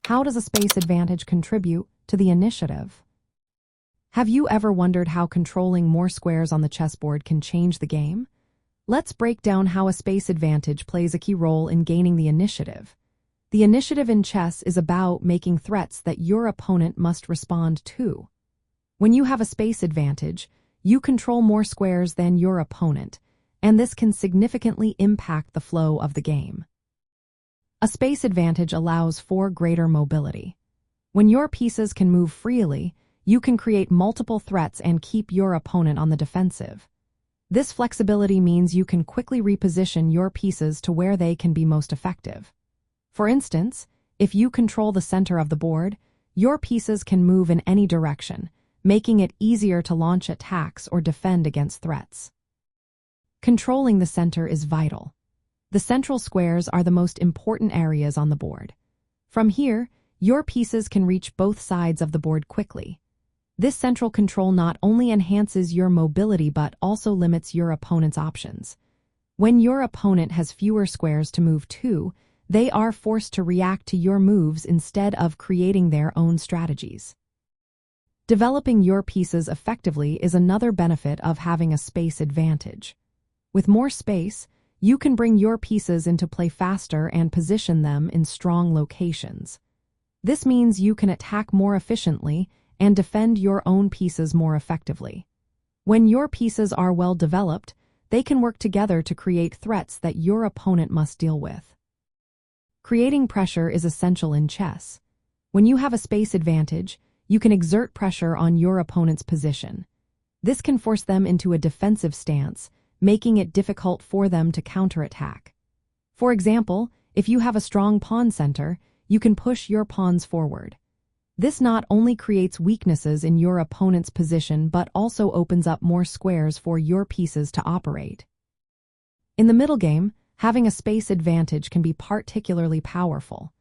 How does a space advantage contribute to the initiative? Have you ever wondered how controlling more squares on the chessboard can change the game? Let's break down how a space advantage plays a key role in gaining the initiative. The initiative in chess is about making threats that your opponent must respond to. When you have a space advantage, you control more squares than your opponent, and this can significantly impact the flow of the game. A space advantage allows for greater mobility. When your pieces can move freely, you can create multiple threats and keep your opponent on the defensive. This flexibility means you can quickly reposition your pieces to where they can be most effective. For instance, if you control the center of the board, your pieces can move in any direction, making it easier to launch attacks or defend against threats. Controlling the center is vital. The central squares are the most important areas on the board. From here, your pieces can reach both sides of the board quickly. This central control not only enhances your mobility but also limits your opponent's options. When your opponent has fewer squares to move to, they are forced to react to your moves instead of creating their own strategies. Developing your pieces effectively is another benefit of having a space advantage. With more space, you can bring your pieces into play faster and position them in strong locations. This means you can attack more efficiently and defend your own pieces more effectively. When your pieces are well developed, they can work together to create threats that your opponent must deal with. Creating pressure is essential in chess. When you have a space advantage, you can exert pressure on your opponent's position. This can force them into a defensive stance, making it difficult for them to counterattack. For example, if you have a strong pawn center, you can push your pawns forward. This not only creates weaknesses in your opponent's position but also opens up more squares for your pieces to operate. In the middle game, having a space advantage can be particularly powerful.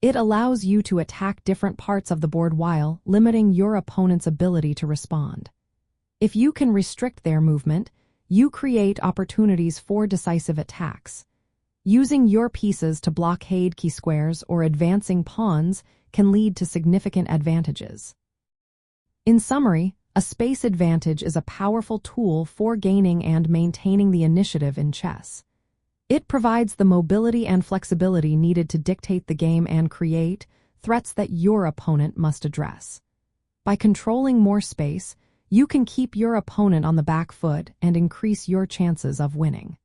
It allows you to attack different parts of the board while limiting your opponent's ability to respond. If you can restrict their movement, you create opportunities for decisive attacks. Using your pieces to blockade key squares or advancing pawns can lead to significant advantages. In summary, a space advantage is a powerful tool for gaining and maintaining the initiative in chess. It provides the mobility and flexibility needed to dictate the game and create threats that your opponent must address. By controlling more space, you can keep your opponent on the back foot and increase your chances of winning.